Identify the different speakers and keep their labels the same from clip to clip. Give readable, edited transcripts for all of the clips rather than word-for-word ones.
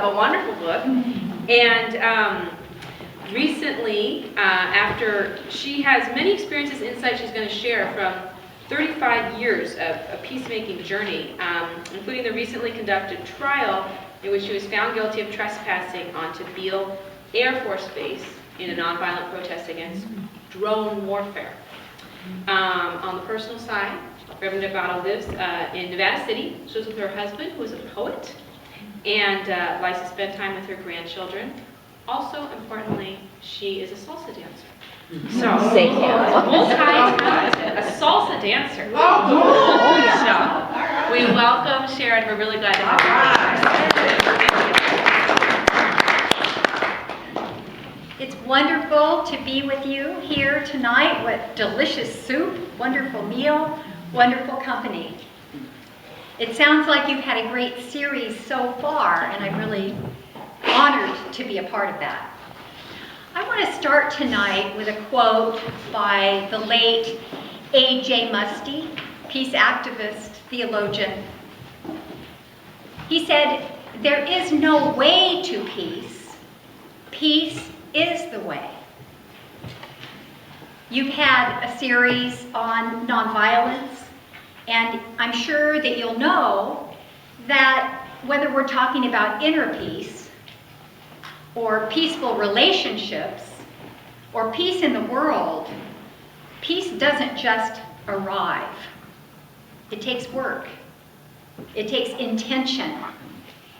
Speaker 1: A wonderful book, and recently, after she has many experiences, insights she's going to share from 35 years of a peacemaking journey, including the recently conducted trial in which she was found guilty of trespassing onto Beale Air Force Base in a nonviolent protest against drone warfare. On the personal side, Reverend Delgado lives in Nevada City. She lives with her husband, who is a poet, and likes to spend time with her grandchildren. Also, importantly, she is a salsa dancer. So, multi-talented, a salsa dancer. So, we welcome Sharon. We're really glad to have
Speaker 2: you. It's wonderful to be with you here tonight with delicious soup, wonderful meal, wonderful company. It sounds like you've had a great series so far, and I'm really honored to be a part of that. I want to start tonight with a quote by the late A.J. Muste, peace activist, theologian. He said, "There is no way to peace. Peace is the way." You've had a series on nonviolence, and I'm sure that you'll know that whether we're talking about inner peace, or peaceful relationships, or peace in the world, peace doesn't just arrive. It takes work. It takes intention.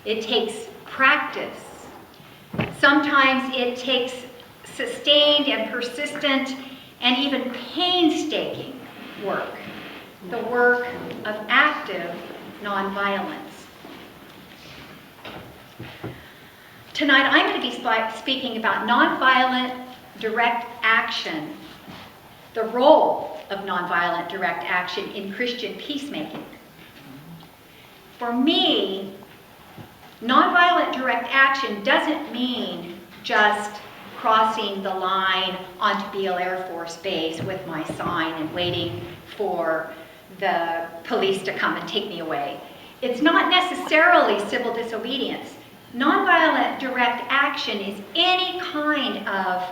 Speaker 2: It takes practice. Sometimes it takes sustained and persistent and even painstaking work. The work of active nonviolence. Tonight I'm going to be speaking about nonviolent direct action, the role of nonviolent direct action in Christian peacemaking. For me, nonviolent direct action doesn't mean just crossing the line onto Beale Air Force Base with my sign and waiting for the police to come and take me away. It's not necessarily civil disobedience. Nonviolent direct action is any kind of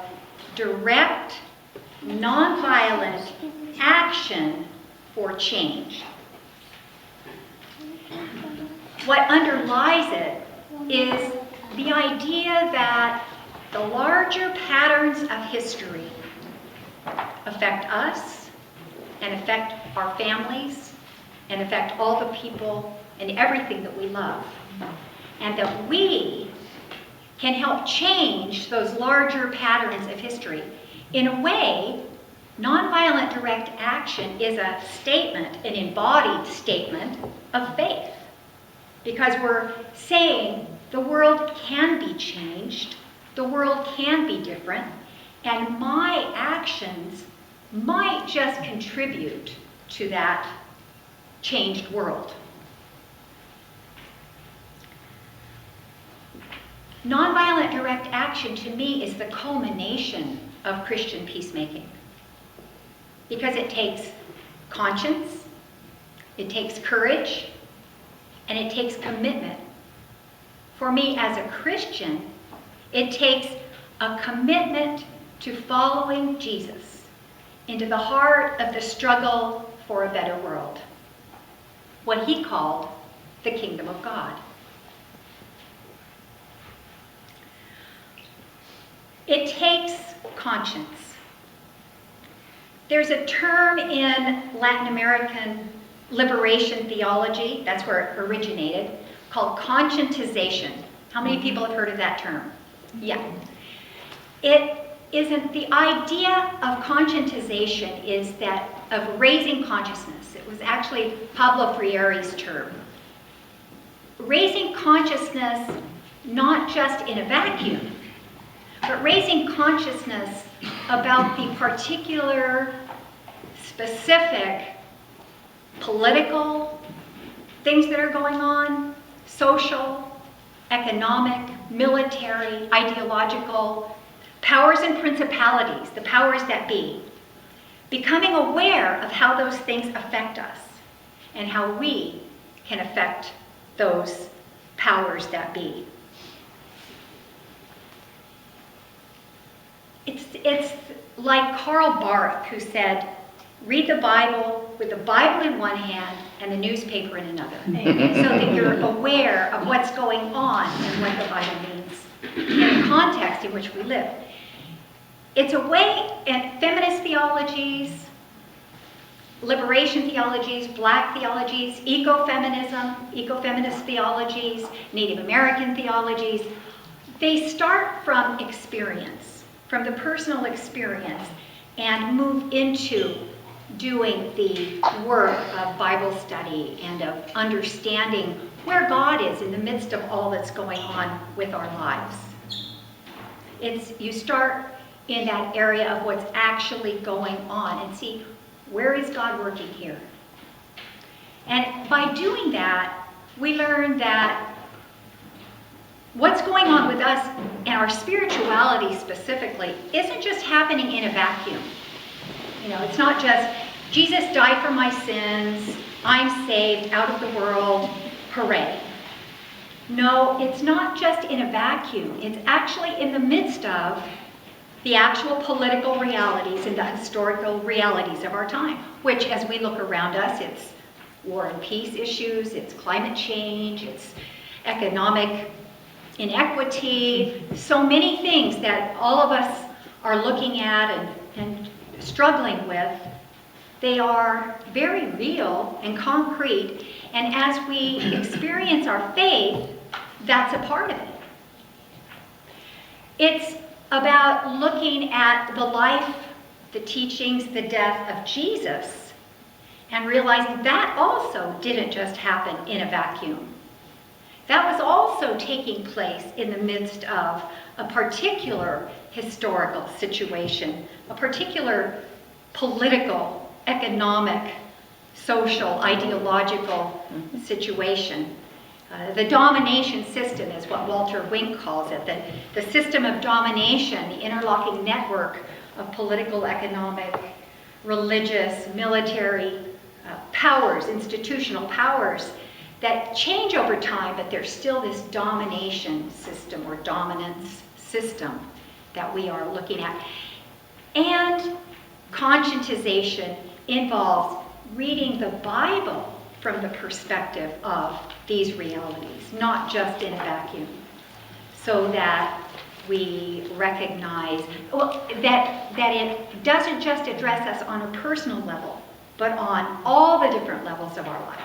Speaker 2: direct, nonviolent action for change. What underlies it is the idea that the larger patterns of history affect us and affect our families and affect all the people and everything that we love. And that we can help change those larger patterns of history. In a way, nonviolent direct action is a statement, an embodied statement of faith. Because we're saying the world can be changed, the world can be different, and my actions might just contribute to that changed world. Nonviolent direct action to me is the culmination of Christian peacemaking because it takes conscience, it takes courage, and it takes commitment. For me as a Christian, it takes a commitment to following Jesus into the heart of the struggle for a better world, what he called the kingdom of God. It takes conscience. There's a term in Latin American liberation theology, that's where it originated, called conscientization. How many people have heard of that term? Yeah. It isn't, the idea of conscientization is that of raising consciousness. It was actually Pablo Freire's term. Raising consciousness not just in a vacuum, but raising consciousness about the particular, specific, political things that are going on, social, economic, military, ideological, powers and principalities, the powers that be, becoming aware of how those things affect us and how we can affect those powers that be. It's like Karl Barth, who said, read the Bible with the Bible in one hand and the newspaper in another, so that you're aware of what's going on and what the Bible means in the context in which we live. It's a way, and feminist theologies, liberation theologies, black theologies, ecofeminist theologies, Native American theologies, they start from experience, from the personal experience, and move into doing the work of Bible study and of understanding where God is in the midst of all that's going on with our lives. You start in that area of what's actually going on and see, where is God working here? And by doing that, we learn that what's going on with us and our spirituality specifically isn't just happening in a vacuum. It's not just, Jesus died for my sins, I'm saved, out of the world, hooray. No, it's not just in a vacuum. It's actually in the midst of the actual political realities and the historical realities of our time, which, as we look around us, it's war and peace issues, it's climate change, it's economic inequity, so many things that all of us are looking at and struggling with. They are very real and concrete, and as we experience our faith, that's a part of it. It's about looking at the life, the teachings, the death of Jesus, and realizing that also didn't just happen in a vacuum. That was also taking place in the midst of a particular historical situation, a particular political, economic, social, ideological situation. The domination system is what Walter Wink calls it, the system of domination, the interlocking network of political, economic, religious, military powers, institutional powers that change over time, but there's still this domination system or dominance system that we are looking at. And conscientization involves reading the Bible from the perspective of these realities, not just in a vacuum, so that we recognize that it doesn't just address us on a personal level, but on all the different levels of our lives.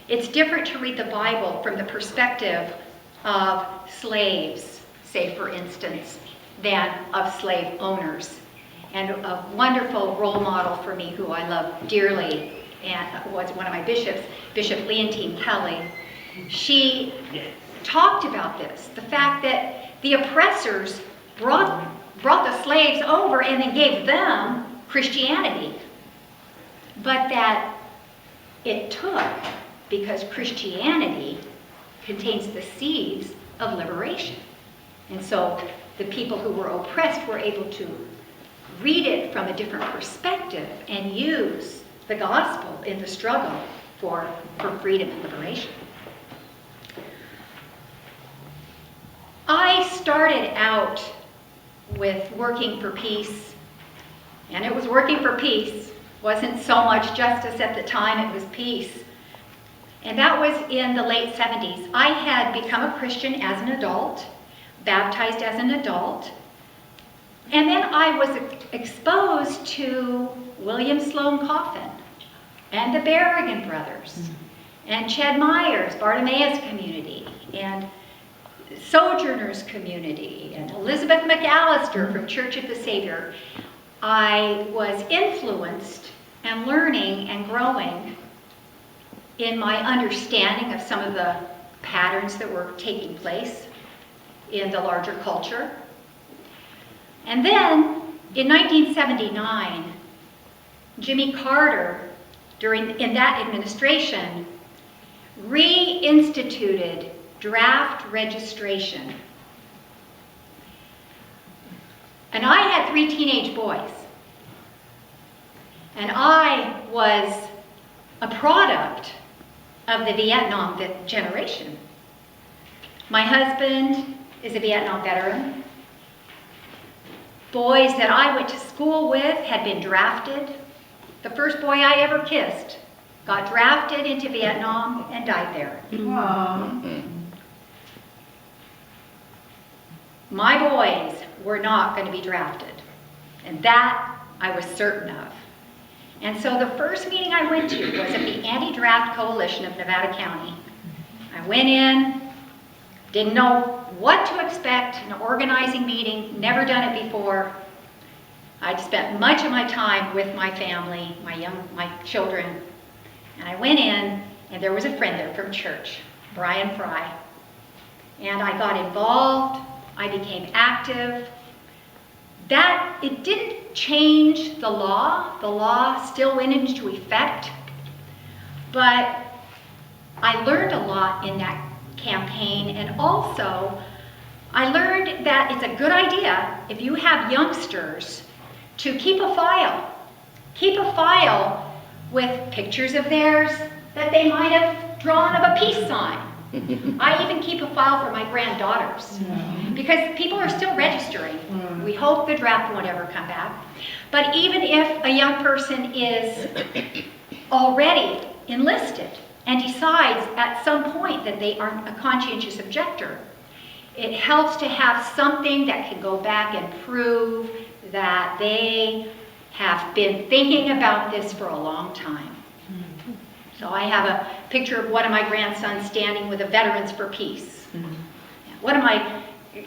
Speaker 2: It's different to read the Bible from the perspective of slaves, say for instance, than of slave owners. And a wonderful role model for me, who I love dearly, and was one of my bishops, Bishop Leontine Kelly. She talked about this, the fact that the oppressors brought the slaves over and then gave them Christianity, but that it took, because Christianity contains the seeds of liberation. And so the people who were oppressed were able to read it from a different perspective and use the gospel in the struggle for freedom and liberation. I started out with working for peace, and it was working for peace. Wasn't so much justice at the time, it was peace. And that was in the late 70s. I had become a Christian as an adult, baptized as an adult, and then I was exposed to William Sloane Coffin and the Berrigan brothers and Ched Myers, Bartimaeus Community, and Sojourners Community, and Elizabeth McAllister from Church of the Savior. I was influenced and learning and growing in my understanding of some of the patterns that were taking place in the larger culture. And then, in 1979, Jimmy Carter, in that administration, reinstituted draft registration. And I had 3 teenage boys. And I was a product of the Vietnam generation. My husband is a Vietnam veteran. boys that I went to school with had been drafted. The first boy I ever kissed got drafted into Vietnam and died there. My boys were not going to be drafted, and that I was certain of. And so the first meeting I went to was at the Anti-Draft Coalition of Nevada County. I went in, didn't know what to expect, an organizing meeting, never done it before. I'd spent much of my time with my family, my children, and I went in, and there was a friend there from church, Brian Fry, and I got involved. I became active. That, it didn't change the law. The law still went into effect, but I learned a lot in that campaign, and also I learned that it's a good idea if you have youngsters to keep a file. Keep a file with pictures of theirs that they might have drawn of a peace sign. I even keep a file for my granddaughters because people are still registering. We hope the draft won't ever come back. But even if a young person is already enlisted and decides at some point that they aren't a conscientious objector, it helps to have something that can go back and prove that they have been thinking about this for a long time. So I have a picture of one of my grandsons standing with the Veterans for Peace. One of my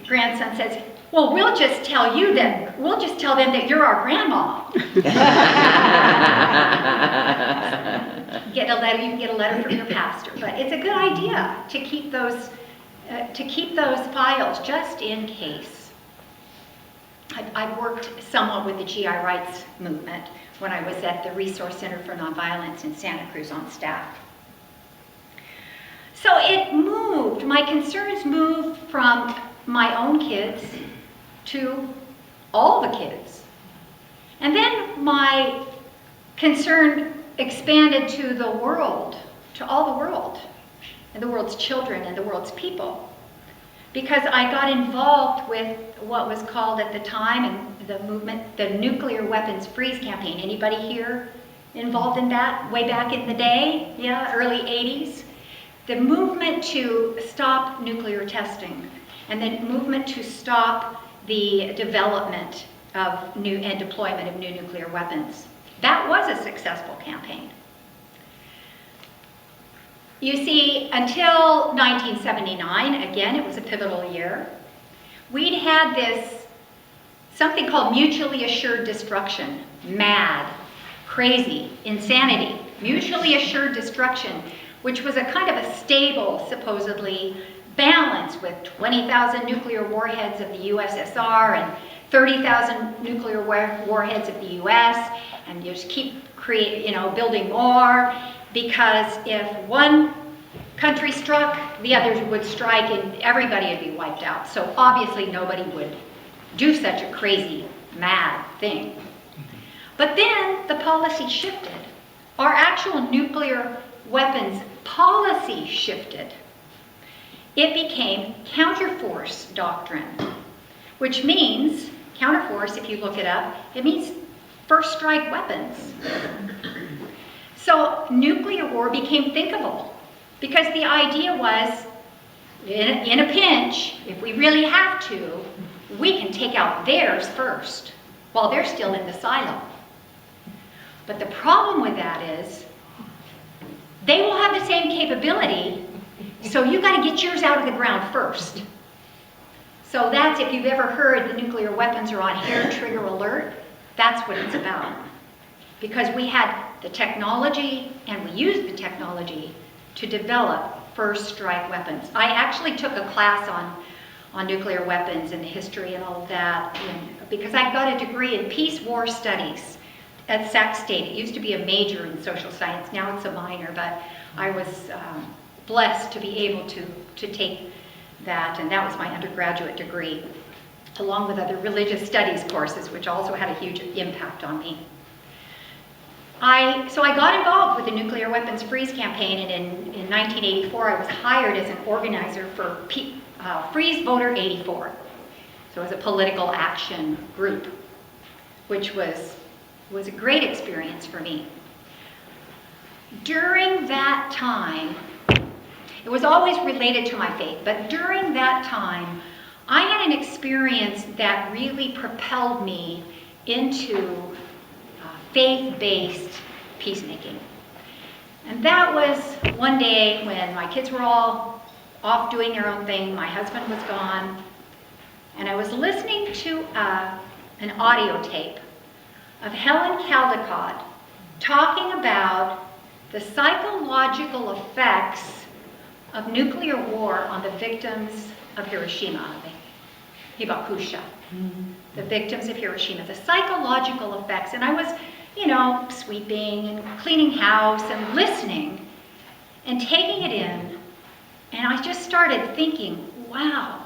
Speaker 2: grandsons says, well, we'll just tell them that you're our grandma. You can get a letter from your pastor, but it's a good idea to keep those files just in case. I've worked somewhat with the GI rights movement when I was at the Resource Center for Nonviolence in Santa Cruz on staff. So it moved, my concerns moved from my own kids to all the kids. And then my concern expanded to the world, to all the world, and the world's children and the world's people. Because I got involved with what was called at the time in the movement, the Nuclear Weapons Freeze Campaign. Anybody here involved in that way back in the day? Yeah, early 80s. The movement to stop nuclear testing and the movement to stop the development of new and deployment of new nuclear weapons. That was a successful campaign. You see, until 1979, again, it was a pivotal year, we'd had this, something called mutually assured destruction, MAD, crazy, insanity, mutually assured destruction, which was a kind of a stable, supposedly, balance with 20,000 nuclear warheads of the USSR and 30,000 nuclear warheads of the US, and you just keep building more, because if one country struck, the others would strike and everybody would be wiped out. So obviously nobody would do such a crazy, mad thing. But then the policy shifted. Our actual nuclear weapons policy shifted. It became counterforce doctrine, which means, counterforce, if you look it up, it means first strike weapons. So nuclear war became thinkable because the idea was, in a pinch, if we really have to, we can take out theirs first while they're still in the silo. But the problem with that is they will have the same capability, so you got to get yours out of the ground first. So that's, if you've ever heard the nuclear weapons are on hair trigger alert, that's what it's about. Because we had the technology, and we used the technology to develop first strike weapons. I actually took a class on nuclear weapons and the history and all of that, because I got a degree in peace war studies at Sac State. It used to be a major in social science, now it's a minor, but I was blessed to be able to take that, and that was my undergraduate degree, along with other religious studies courses, which also had a huge impact on me. So I got involved with the Nuclear Weapons Freeze campaign, and in 1984 I was hired as an organizer for Freeze Voter 84. So it was a political action group, which was a great experience for me. During that time, it was always related to my faith, but during that time, I had an experience that really propelled me into faith-based peacemaking. And that was one day when my kids were all off doing their own thing, my husband was gone, and I was listening to an audio tape of Helen Caldicott talking about the psychological effects of nuclear war on the victims of Hiroshima, Hibakusha, the victims of Hiroshima, the psychological effects. And I was, sweeping and cleaning house and listening and taking it in. And I just started thinking, wow,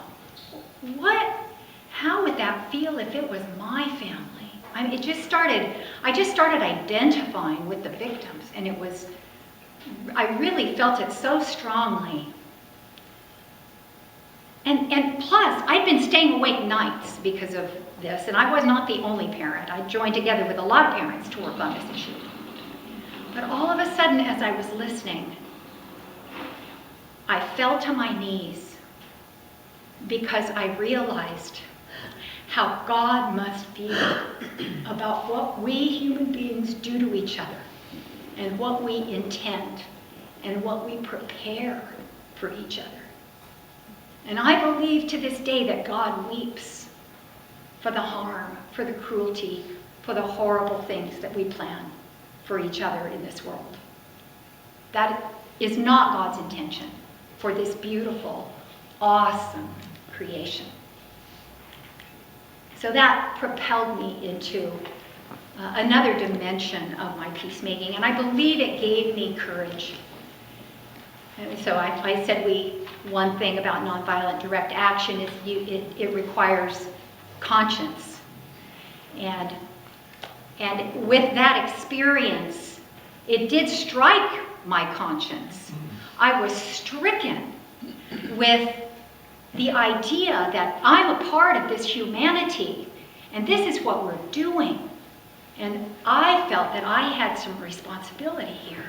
Speaker 2: how would that feel if it was my family? I mean, I just started identifying with the victims, and I really felt it so strongly. And plus, I'd been staying awake nights because of this, and I was not the only parent. I joined together with a lot of parents to work on this issue. But all of a sudden, as I was listening, I fell to my knees because I realized how God must feel about what we human beings do to each other, and what we intend, and what we prepare for each other. And I believe to this day that God weeps for the harm, for the cruelty, for the horrible things that we plan for each other in this world. That is not God's intention for this beautiful, awesome creation. So that propelled me into another dimension of my peacemaking, and I believe it gave me courage. And so I said one thing about nonviolent direct action is it requires conscience. And with that experience, it did strike my conscience. I was stricken with the idea that I'm a part of this humanity, and this is what we're doing. And I felt that I had some responsibility here,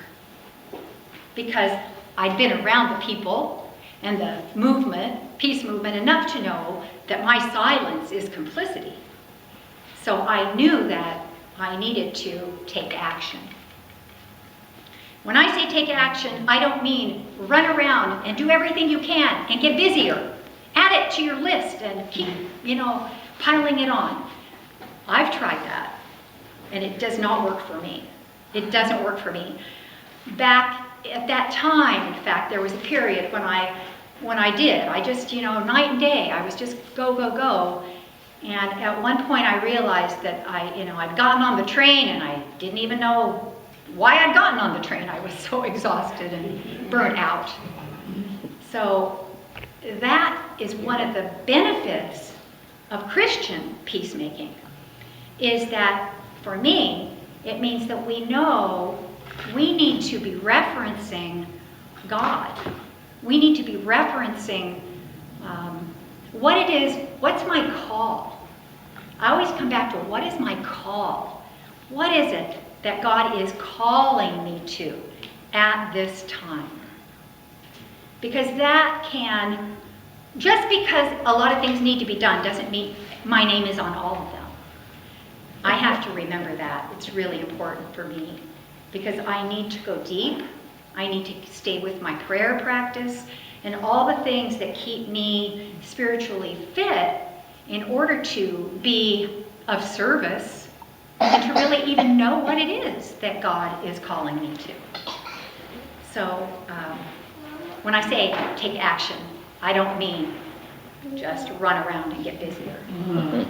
Speaker 2: because I'd been around the people and the movement, peace movement, enough to know that my silence is complicity. So I knew that I needed to take action. When I say take action, I don't mean run around and do everything you can and get busier. Add it to your list and keep, piling it on. I've tried that, and it does not work for me. It doesn't work for me. Back at that time, in fact, there was a period when I did. I just, night and day, I was just go, go, go. And at one point I realized that I'd gotten on the train and I didn't even know why I'd gotten on the train. I was so exhausted and burnt out. So that is one of the benefits of Christian peacemaking, is that for me, it means that we know we need to be referencing God. We need to be referencing what it is, what's my call? I always come back to what is my call? What is it that God is calling me to at this time? Because that can, just because a lot of things need to be done doesn't mean my name is on all of them. I have to remember that. It's really important for me, because I need to go deep. I need to stay with my prayer practice and all the things that keep me spiritually fit in order to be of service and to really even know what it is that God is calling me to. So when I say take action, I don't mean just run around and get busier.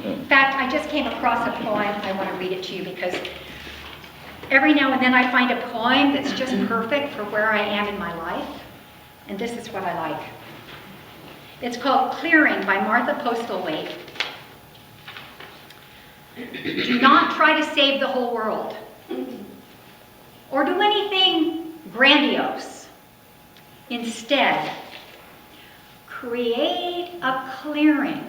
Speaker 2: In fact, I just came across a poem. I want to read it to you, because every now and then I find a poem that's just perfect for where I am in my life. And this is what I like. It's called Clearing by Martha Postlethwaite. Do not try to save the whole world or do anything grandiose. Instead, create a clearing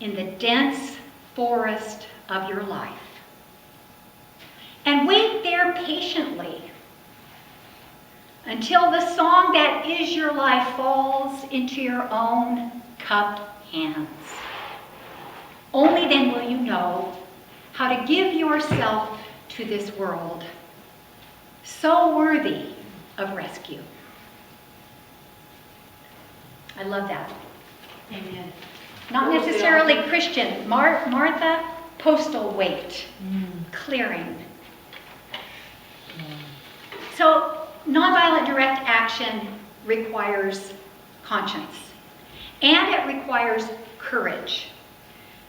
Speaker 2: in the dense forest of your life. And wait there patiently until the song that is your life falls into your own cupped hands. Only then will you know how to give yourself to this world, so worthy of rescue. I love that.
Speaker 1: Amen.
Speaker 2: Not necessarily Christian. Martha, postal weight, clearing. So nonviolent direct action requires conscience, and it requires courage.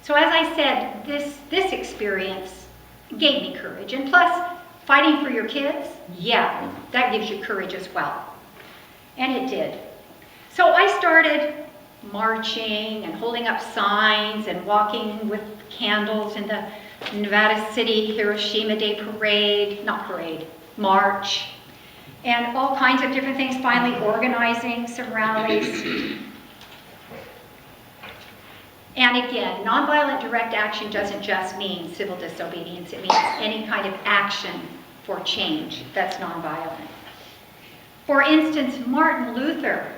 Speaker 2: So as I said, this experience gave me courage. And plus, fighting for your kids, yeah, that gives you courage as well. And it did. So I started marching and holding up signs and walking with candles in the Nevada City Hiroshima Day march, and all kinds of different things, finally organizing some rallies. And again, nonviolent direct action doesn't just mean civil disobedience, it means any kind of action for change that's nonviolent. For instance, Martin Luther,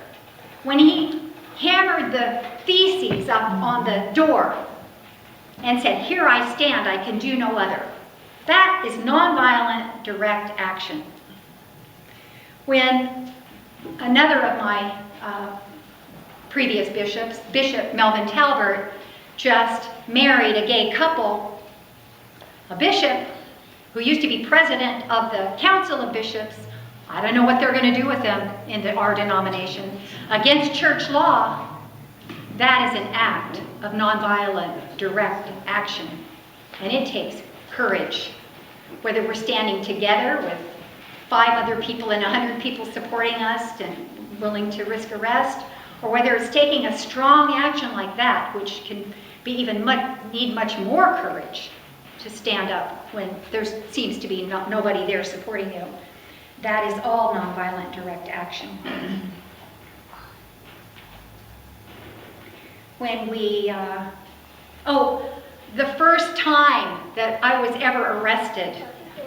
Speaker 2: when he hammered the theses up on the door and said, "Here I stand, I can do no other." That is nonviolent direct action. When another of my previous bishops, Bishop Melvin Talbert, just married a gay couple, a bishop who used to be president of the Council of Bishops, I don't know what they're going to do with them in our denomination, against church law, that is an act of nonviolent direct action. And it takes courage. Whether we're standing together with 5 other people and 100 people supporting us and willing to risk arrest, or whether it's taking a strong action like that, which can be even need much more courage to stand up when there seems to be nobody there supporting you. That is all nonviolent direct action. When we, the first time that I was ever arrested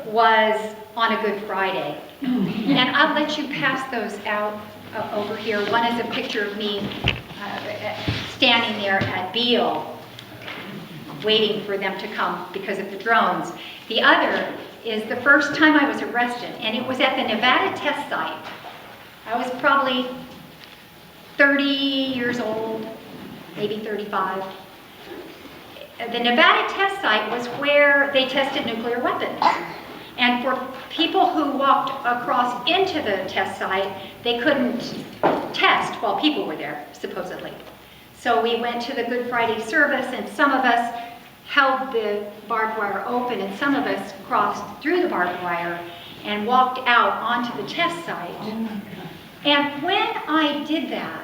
Speaker 2: was on a Good Friday. And I'll let you pass those out over here. One is a picture of me standing there at Beale, waiting for them to come because of the drones. The other is the first time I was arrested, and it was at the Nevada test site. I was probably 30 years old, maybe 35. The Nevada test site was where they tested nuclear weapons. And for people who walked across into the test site, they couldn't test while people were there, supposedly. So we went to the Good Friday service, and some of us held the barbed wire open, and some of us crossed through the barbed wire and walked out onto the test site. And when I did that,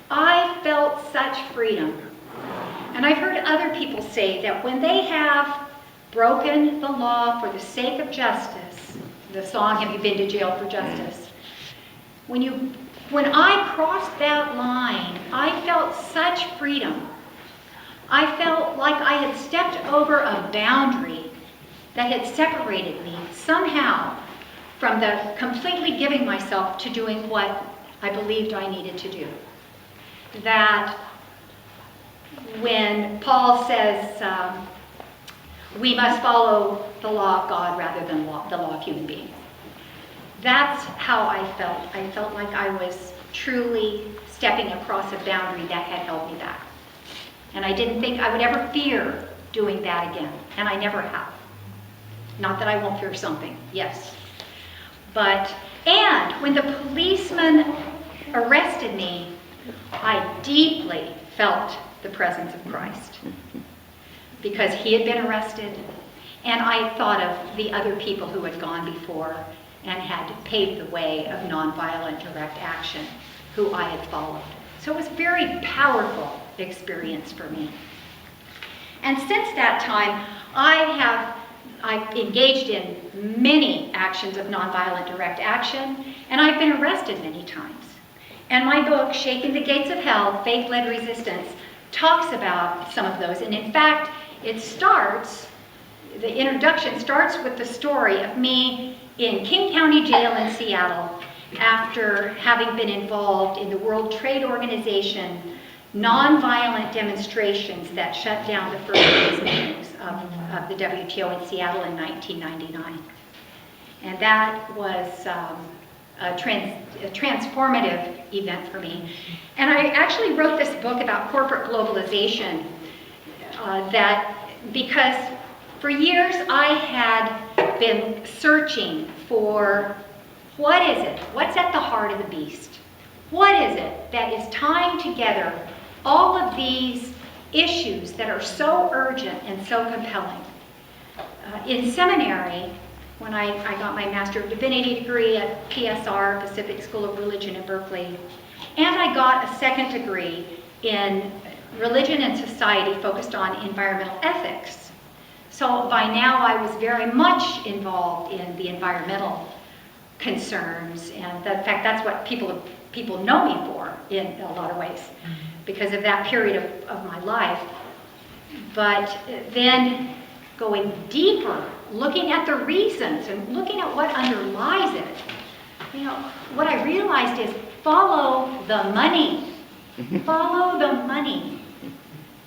Speaker 2: I felt such freedom. And I've heard other people say that when they have broken the law for the sake of justice, the song, "Have You Been to Jail for Justice?" When I crossed that line, I felt such freedom. I felt like I had stepped over a boundary that had separated me somehow from the completely giving myself to doing what I believed I needed to do. That when Paul says we must follow the law of God rather than the law of human beings, that's how I felt. I felt like I was truly stepping across a boundary that had held me back. And I didn't think I would ever fear doing that again, and I never have. Not that I won't fear something, yes. And when the policeman arrested me, I deeply felt the presence of Christ, because he had been arrested, and I thought of the other people who had gone before and had paved the way of nonviolent direct action, who I had followed. So it was a very powerful experience for me. And since that time, I've engaged in many actions of nonviolent direct action, and I've been arrested many times. And my book, Shaking the Gates of Hell, Faith-Led Resistance, talks about some of those. And in fact, the introduction starts with the story of me in King County Jail in Seattle after having been involved in the World Trade Organization nonviolent demonstrations that shut down the first phase meetings of the WTO in Seattle in 1999. And that was a transformative event for me. And I actually wrote this book about corporate globalization because for years I had been searching for what is it? What's at the heart of the beast? What is it that is tying together all of these issues that are so urgent and so compelling? In seminary, when I got my Master of Divinity degree at PSR, Pacific School of Religion in Berkeley, and I got a second degree in religion and society focused on environmental ethics. So by now I was very much involved in the environmental concerns, and in fact that's what people know me for in a lot of ways because of that period of my life. But then going deeper, looking at the reasons and looking at what underlies it, what I realized is follow the money. Follow the money.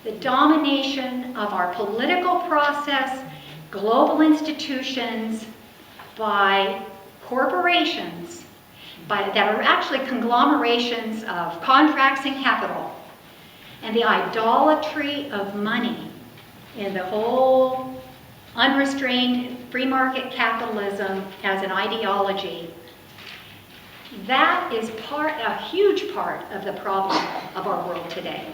Speaker 2: The domination of our political process, global institutions, by corporations that are actually conglomerations of contracts and capital, and the idolatry of money in the whole unrestrained free market capitalism as an ideology. That is a huge part of the problem of our world today.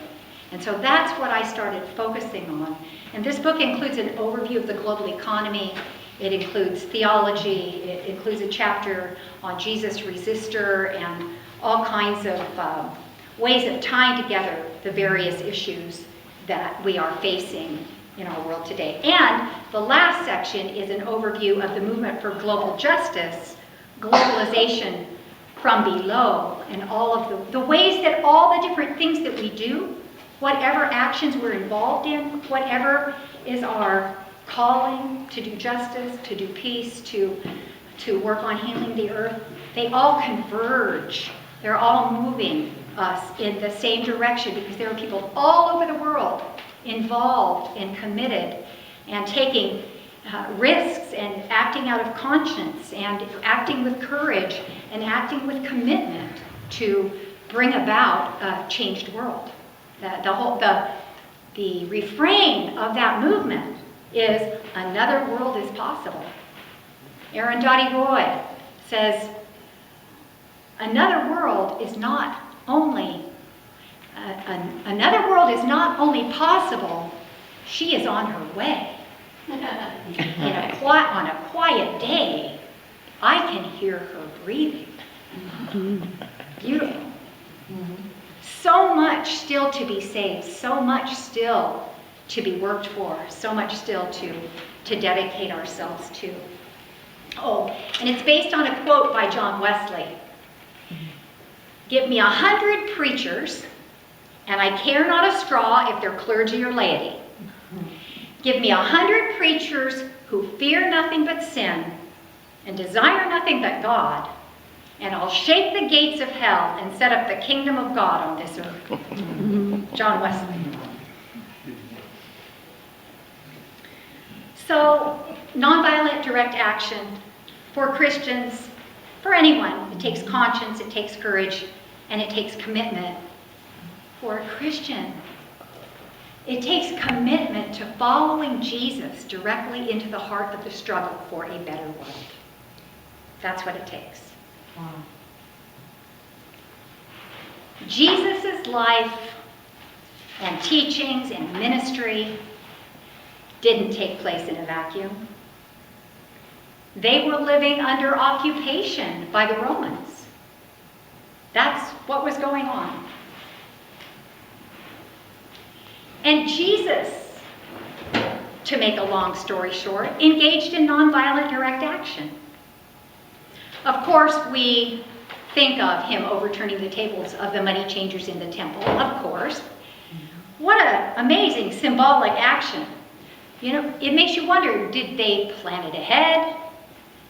Speaker 2: And so that's what I started focusing on. And this book includes an overview of the global economy. It includes theology. It includes a chapter on Jesus Resistor and all kinds of ways of tying together the various issues that we are facing in our world today. And the last section is an overview of the movement for global justice, globalization from below, and all of the ways that all the different things that we do, whatever actions we're involved in, whatever is our calling to do justice, to do peace, to work on healing the earth, they all converge. They're all moving us in the same direction because there are people all over the world involved and committed and taking risks and acting out of conscience and acting with courage and acting with commitment to bring about a changed world. The refrain of that movement is another world is possible. Arundhati Roy says, another world is not only possible, she is on her way. On a quiet day, I can hear her breathing. Beautiful. So much still to be saved, so much still to be worked for, so much still to dedicate ourselves to. Oh, and it's based on a quote by John Wesley. Give me 100 preachers, and I care not a straw if they're clergy or laity. Give me 100 preachers who fear nothing but sin and desire nothing but God, and I'll shake the gates of hell and set up the kingdom of God on this earth. John Wesley. So, nonviolent direct action for Christians, for anyone, it takes conscience, it takes courage, and it takes commitment. For a Christian, it takes commitment to following Jesus directly into the heart of the struggle for a better world. That's what it takes. Wow. Jesus' life and teachings and ministry didn't take place in a vacuum. They were living under occupation by the Romans. That's what was going on. And Jesus, to make a long story short, engaged in nonviolent direct action. Of course, we think of him overturning the tables of the money changers in the temple, of course. What an amazing symbolic action. You know, it makes you wonder, did they plan it ahead?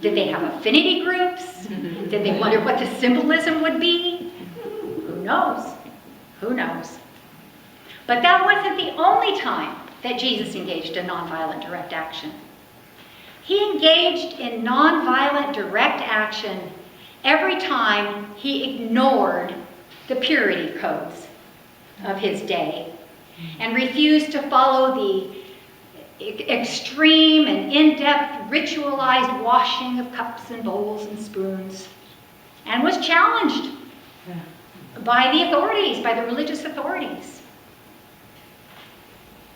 Speaker 2: Did they have affinity groups? Did they wonder what the symbolism would be? Who knows? Who knows? But that wasn't the only time that Jesus engaged in nonviolent direct action. He engaged in nonviolent direct action every time he ignored the purity codes of his day and refused to follow the extreme and in-depth ritualized washing of cups and bowls and spoons, and was challenged by the authorities, by the religious authorities.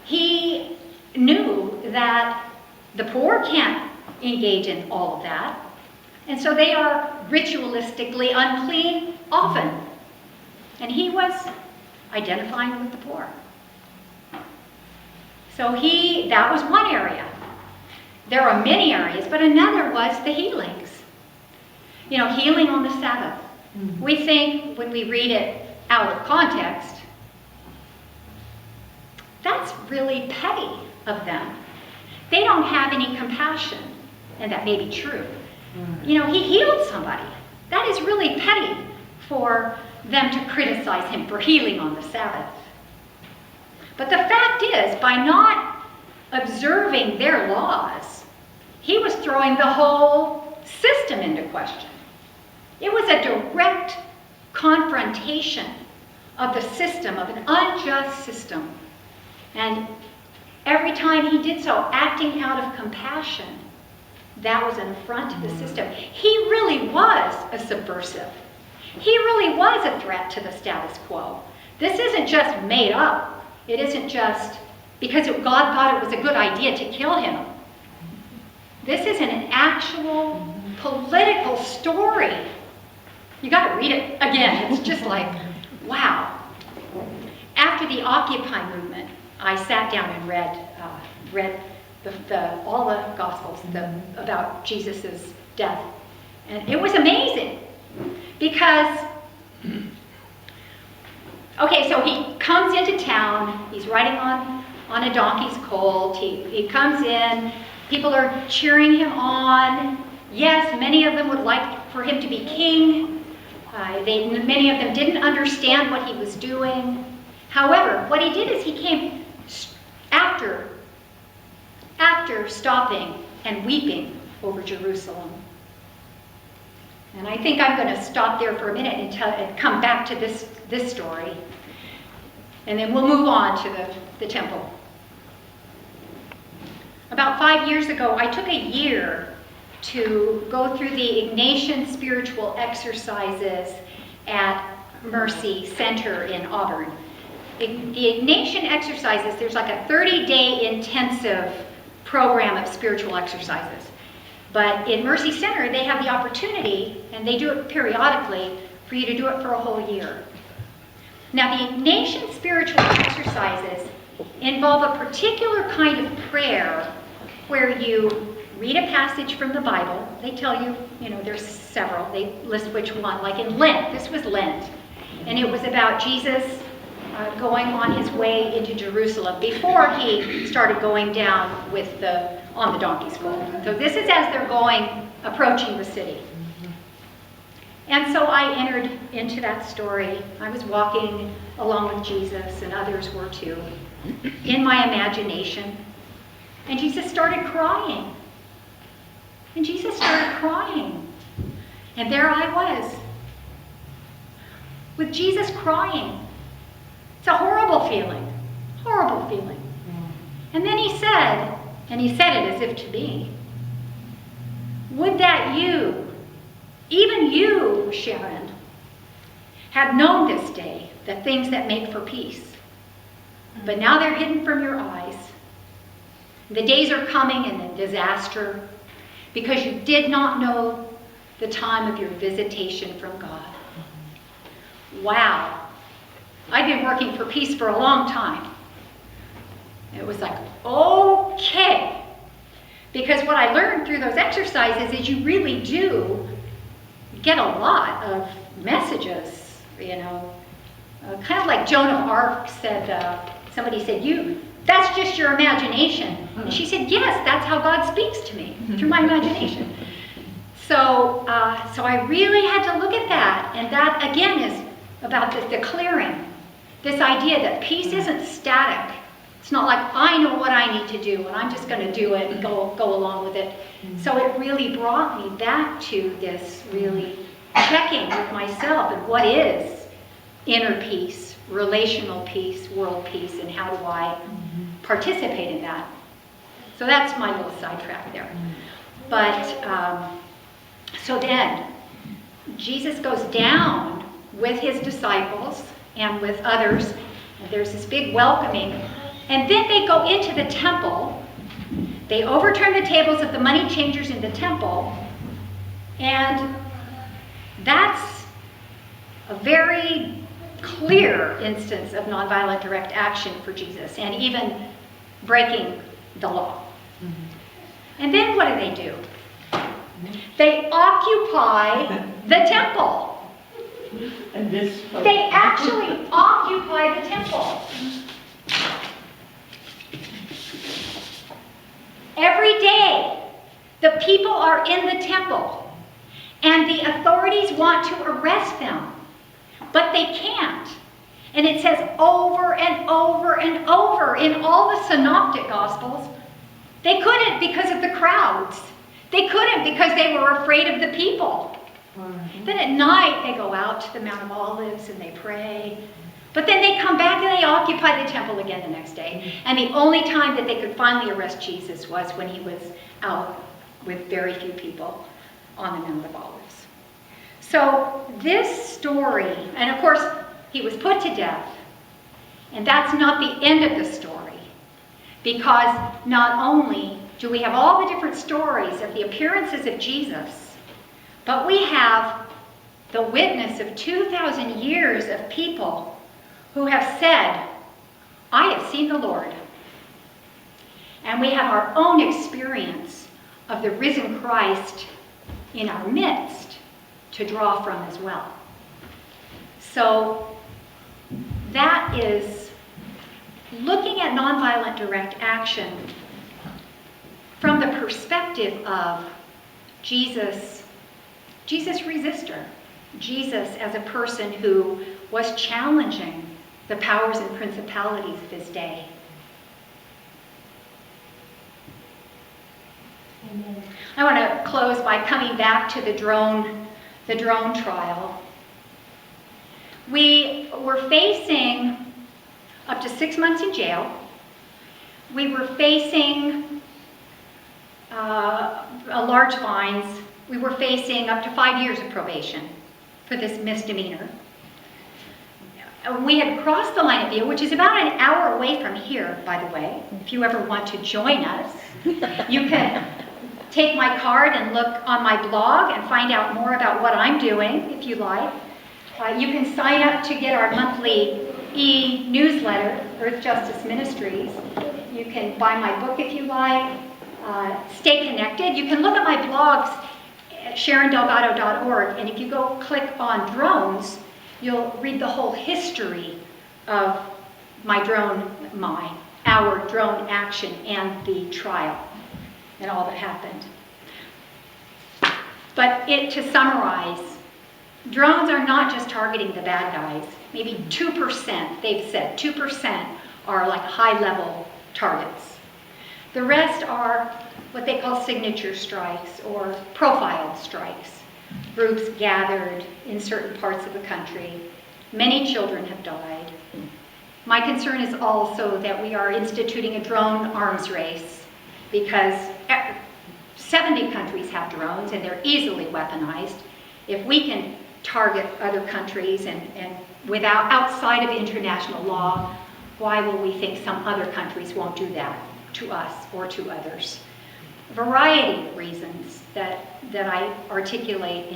Speaker 2: He knew that the poor can't engage in all of that, and so they are ritualistically unclean often. And he was identifying with the poor. So that was one area. There are many areas, but another was the healings. You know, healing on the Sabbath. We think when we read it out of context, that's really petty of them. They don't have any compassion, and that may be true. You know, he healed somebody. That is really petty for them to criticize him for healing on the Sabbath. But the fact is, by not observing their laws, he was throwing the whole system into question. It was a direct confrontation of the system, of an unjust system. And every time he did so, acting out of compassion, that was an affront to the system. He really was a subversive. He really was a threat to the status quo. This isn't just made up. It isn't just because God thought it was a good idea to kill him. This is an actual political story. You got to read it again. It's just like, wow. After the Occupy movement, I sat down and read all the Gospels about Jesus' death. And it was amazing because, okay, so he comes into town. He's riding on a donkey's colt. He comes in. People are cheering him on. Yes, many of them would like for him to be king. Many of them didn't understand what he was doing. However, what he did is he came after stopping and weeping over Jerusalem. And I think I'm going to stop there for a minute and come back to this story. And then we'll move on to the temple. About 5 years ago, I took a year to go through the Ignatian spiritual exercises at Mercy Center in Auburn. The Ignatian exercises, there's like a 30-day intensive program of spiritual exercises. But in Mercy Center, they have the opportunity, and they do it periodically, for you to do it for a whole year. Now, the Ignatian spiritual exercises involve a particular kind of prayer where you read a passage from the Bible. They tell you, there's several. They list which one. Like in Lent, this was Lent. And it was about Jesus going on his way into Jerusalem before he started going down on the donkey's colt. So this is as they're approaching the city. And so I entered into that story. I was walking along with Jesus, and others were too, in my imagination. And Jesus started crying. And Jesus started crying. And there I was, with Jesus crying. It's a horrible feeling. Horrible feeling. And then he said it as if to me, would that you, even you, Sharon, have known this day the things that make for peace. But now they're hidden from your eyes. The days are coming in disaster because you did not know the time of your visitation from God. Wow. I've been working for peace for a long time. It was like, okay. Because what I learned through those exercises is you really do get a lot of messages, kind of like Joan of Arc said, somebody said, that's just your imagination. And she said, yes, that's how God speaks to me, through my imagination. So I really had to look at that. And that, again, is about the clearing. This idea that peace isn't static. It's not like I know what I need to do and I'm just going to do it and go along with it. So it really brought me back to this really checking with myself and what is inner peace, relational peace, world peace, and how do I participate in that. So that's my little sidetrack there. But so then Jesus goes down with his disciples and with others. And there's this big welcoming. And then they go into the temple. They overturn the tables of the money changers in the temple. And that's a very clear instance of nonviolent direct action for Jesus, and even breaking the law. And then what do? They occupy the temple.
Speaker 3: And this
Speaker 2: They actually occupy the temple. Every day, the people are in the temple, and the authorities want to arrest them, but they can't. And it says over and over and over in all the synoptic gospels, they couldn't because of the crowds. They couldn't because they were afraid of the people. Then at night, they go out to the Mount of Olives and they pray. But then they come back and they occupy the temple again the next day. And the only time that they could finally arrest Jesus was when he was out with very few people on the Mount of Olives. So this story, and of course, he was put to death. And that's not the end of the story. Because not only do we have all the different stories of the appearances of Jesus, but we have the witness of 2,000 years of people who have said, I have seen the Lord. And we have our own experience of the risen Christ in our midst to draw from as well. So that is looking at nonviolent direct action from the perspective of Jesus resistor, Jesus as a person who was challenging the powers and principalities of his day.
Speaker 3: Amen.
Speaker 2: I want to close by coming back to the drone trial. We were facing up to 6 months in jail. We were facing large fines. We were facing up to 5 years of probation for this misdemeanor. We had crossed the line of Beale, which is about an hour away from here, by the way. If you ever want to join us, you can take my card and look on my blog and find out more about what I'm doing, if you like. You can sign up to get our monthly e-newsletter, Earth Justice Ministries. You can buy my book if you like. Stay connected. You can look at my blogs at SharonDelgado.org, and if you go click on drones, you'll read the whole history of our drone action and the trial and all that happened. But to summarize, drones are not just targeting the bad guys. Maybe 2%, they've said, 2% are like high-level targets. The rest are what they call signature strikes or profiled strikes. Groups gathered in certain parts of the country. Many children have died. My concern is also that we are instituting a drone arms race because 70 countries have drones and they're easily weaponized. If we can target other countries and outside of international law, why will we think some other countries won't do that to us or to others? A variety of reasons that I articulate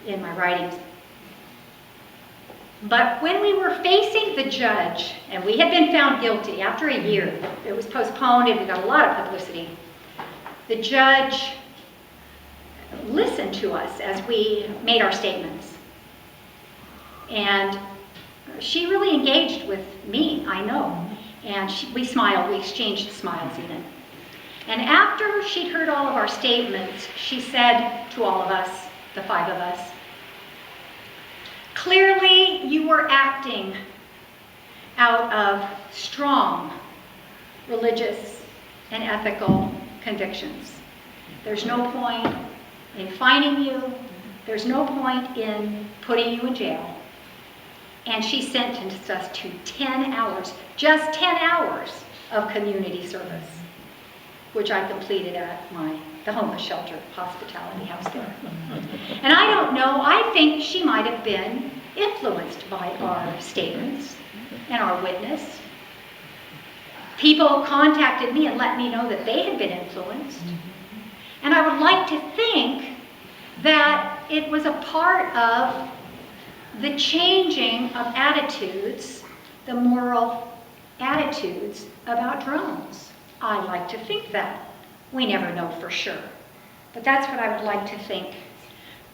Speaker 2: in my writings. But when we were facing the judge, and we had been found guilty after a year, it was postponed and we got a lot of publicity, the judge listened to us as we made our statements. And she really engaged with me, I know. And we smiled, we exchanged smiles even. And after she'd heard all of our statements, she said to all of us, the 5 of us, "Clearly you were acting out of strong religious and ethical convictions. There's no point in fining you. There's no point in putting you in jail." And she sentenced us to 10 hours, just 10 hours of community service, which I completed at the homeless shelter hospitality house there. And I don't know, I think she might have been influenced by our statements and our witness. People contacted me and let me know that they had been influenced. And I would like to think that it was a part of the changing of attitudes, the moral attitudes about drones. I like to think that. We never know for sure. But that's what I would like to think,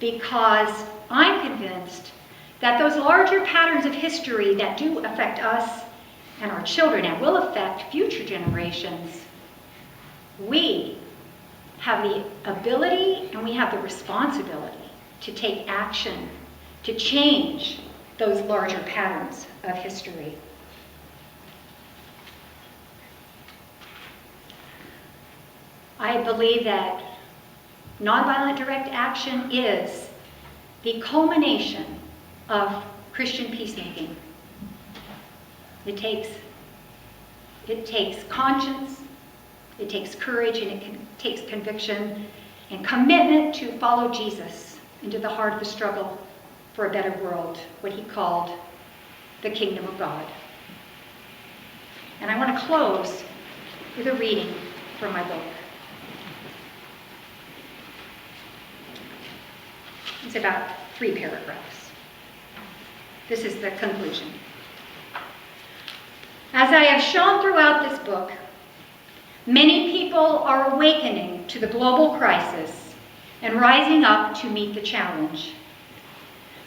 Speaker 2: because I'm convinced that those larger patterns of history that do affect us and our children and will affect future generations, we have the ability and we have the responsibility to take action to change those larger patterns of history. I believe that nonviolent direct action is the culmination of Christian peacemaking. It takes conscience, it takes courage, and it takes conviction and commitment to follow Jesus into the heart of the struggle for a better world, what he called the kingdom of God. And I want to close with a reading from my book. It's about 3 paragraphs. This is the conclusion. As I have shown throughout this book, many people are awakening to the global crisis and rising up to meet the challenge.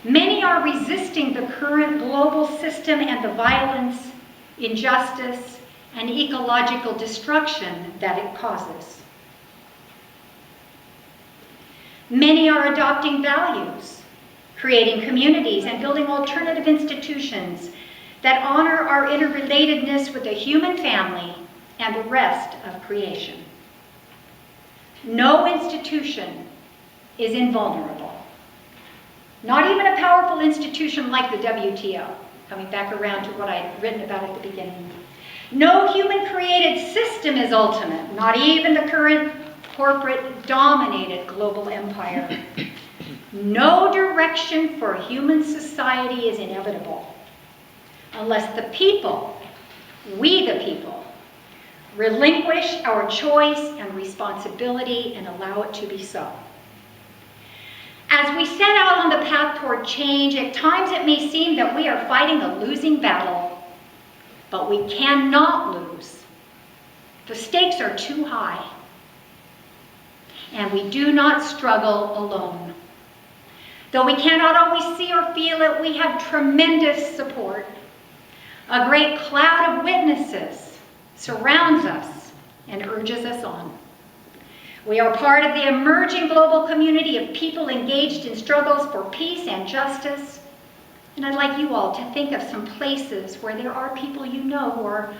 Speaker 2: Many are resisting the current global system and the violence, injustice, and ecological destruction that it causes. Many are adopting values, creating communities, and building alternative institutions that honor our interrelatedness with the human family and the rest of creation. No institution is invulnerable. Not even a powerful institution like the WTO, coming back around to what I had written about at the beginning. No human-created system is ultimate, not even the current corporate-dominated global empire. No direction for human society is inevitable unless the people, we the people, relinquish our choice and responsibility and allow it to be so. As we set out on the path toward change, at times it may seem that we are fighting a losing battle, but we cannot lose. The stakes are too high, and we do not struggle alone. Though we cannot always see or feel it, we have tremendous support. A great cloud of witnesses surrounds us and urges us on. We are part of the emerging global community of people engaged in struggles for peace and justice. And I'd like you all to think of some places where there are people you know or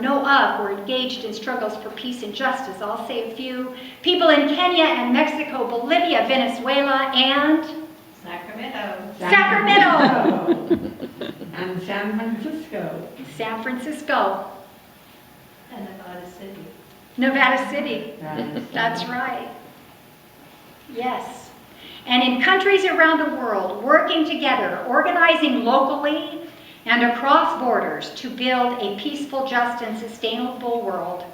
Speaker 2: know of who are engaged in struggles for peace and justice. I'll say a few. People in Kenya and Mexico, Bolivia, Venezuela, and
Speaker 4: Sacramento.
Speaker 3: And San Francisco.
Speaker 2: San Francisco.
Speaker 4: And Nevada City.
Speaker 2: Nevada City. That's right. Yes. And in countries around the world, working together, organizing locally and across borders to build a peaceful, just, and sustainable world.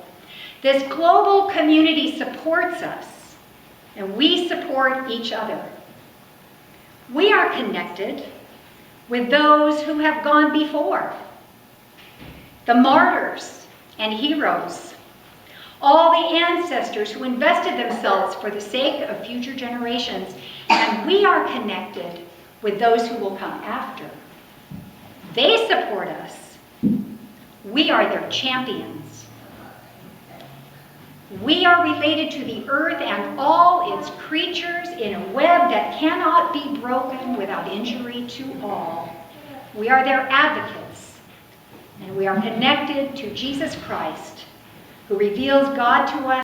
Speaker 2: This global community supports us, and we support each other. We are connected with those who have gone before, the martyrs and heroes, all the ancestors who invested themselves for the sake of future generations, and we are connected with those who will come after. They support us. We are their champions. We are related to the earth and all its creatures in a web that cannot be broken without injury to all. We are their advocates, and we are connected to Jesus Christ, who reveals God to us